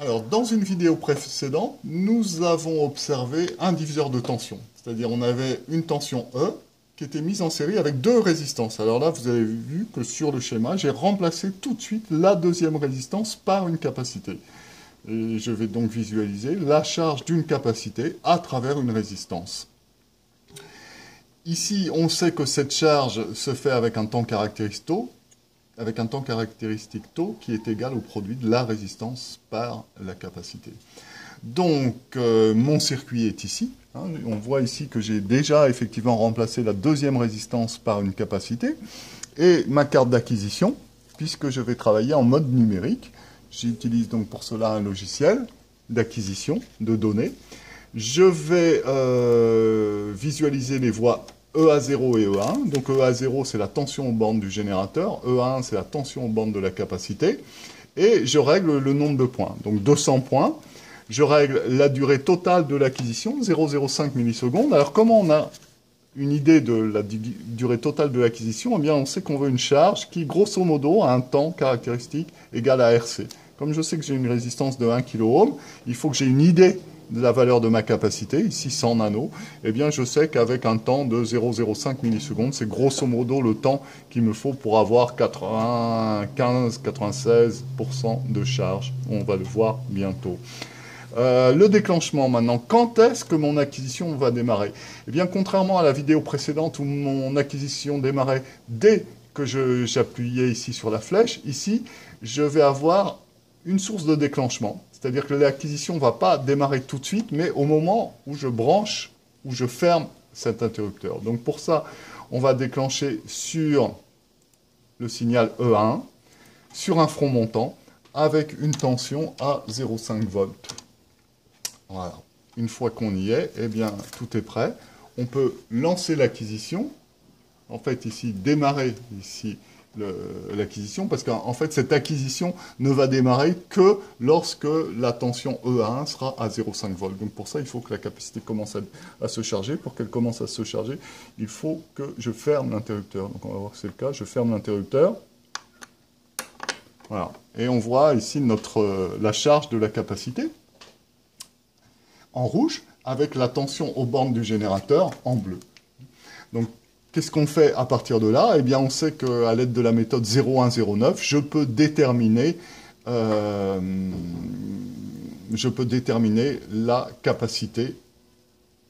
Alors, dans une vidéo précédente, nous avons observé un diviseur de tension. C'est-à-dire, on avait une tension E qui était mise en série avec deux résistances. Alors là, vous avez vu que sur le schéma, j'ai remplacé tout de suite la deuxième résistance par une capacité. Et je vais donc visualiser la charge d'une capacité à travers une résistance. Ici, on sait que cette charge se fait avec un temps caractéristique tau qui est égal au produit de la résistance par la capacité. Donc, mon circuit est ici. Hein, on voit ici que j'ai déjà effectivement remplacé la deuxième résistance par une capacité. Et ma carte d'acquisition, puisque je vais travailler en mode numérique, j'utilise donc pour cela un logiciel d'acquisition de données. Je vais visualiser les voies EA0 et EA1. Donc EA0, c'est la tension aux bornes du générateur. EA1, c'est la tension aux bornes de la capacité. Et je règle le nombre de points. Donc 200 points. Je règle la durée totale de l'acquisition, 0,05 millisecondes. Alors comment on a une idée de la durée totale de l'acquisition? Eh bien, on sait qu'on veut une charge qui, grosso modo, a un temps caractéristique égal à RC. Comme je sais que j'ai une résistance de 1 kΩ, il faut que j'ai une idée de la valeur de ma capacité, ici 100 nanos, eh bien je sais qu'avec un temps de 0,05 millisecondes, c'est grosso modo le temps qu'il me faut pour avoir 95-96% de charge. On va le voir bientôt. Le déclenchement maintenant, quand est-ce que mon acquisition va démarrer? Eh bien, contrairement à la vidéo précédente où mon acquisition démarrait dès que j'appuyais ici sur la flèche, ici, je vais avoir une source de déclenchement. C'est-à-dire que l'acquisition ne va pas démarrer tout de suite, mais au moment où je branche, où je ferme cet interrupteur. Donc pour ça, on va déclencher sur le signal E1, sur un front montant, avec une tension à 0,5 volts. Voilà. Une fois qu'on y est, eh bien, tout est prêt. On peut lancer l'acquisition. En fait, ici, démarrer ici l'acquisition, parce qu'en fait, cette acquisition ne va démarrer que lorsque la tension E1 sera à 0,5 volts. Donc pour ça, il faut que la capacité commence à se charger. Pour qu'elle commence à se charger, il faut que je ferme l'interrupteur. Donc on va voir que c'est le cas. Je ferme l'interrupteur. Voilà. Et on voit ici la charge de la capacité en rouge, avec la tension aux bornes du générateur en bleu. Donc, qu'est-ce qu'on fait à partir de là? Eh bien, on sait qu'à l'aide de la méthode 0109, je peux déterminer la capacité,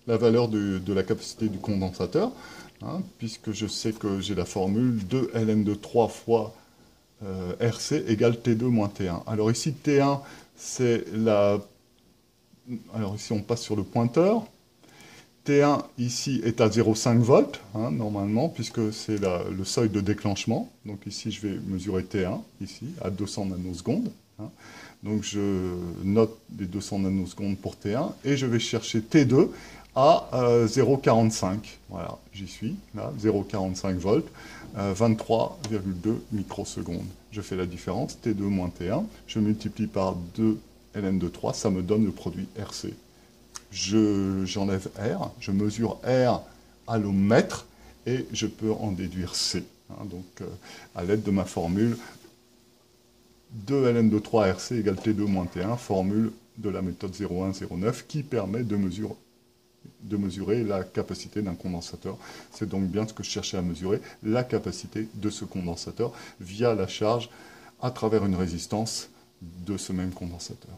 la valeur de la capacité du condensateur, hein, puisque je sais que j'ai la formule 2ln de 3 fois RC égale T2 moins T1. Alors ici, T1, c'est la... Alors ici, on passe sur le pointeur. T1, ici, est à 0,5 volts, hein, normalement, puisque c'est le seuil de déclenchement. Donc ici, je vais mesurer T1, ici, à 200 nanosecondes. Hein. Donc je note les 200 nanosecondes pour T1, et je vais chercher T2 à 0,45. Voilà, j'y suis, là, 0,45 volts, 23,2 microsecondes. Je fais la différence, T2 moins T1, je multiplie par 2 ln de 3, ça me donne le produit RC. J'enlève R, je mesure R à l'ohmmètre et je peux en déduire C. Hein, donc, à l'aide de ma formule 2 ln de 3 RC égale T2 moins T1, formule de la méthode 0109 qui permet de mesurer la capacité d'un condensateur. C'est donc bien ce que je cherchais à mesurer, la capacité de ce condensateur via la charge à travers une résistance de ce même condensateur.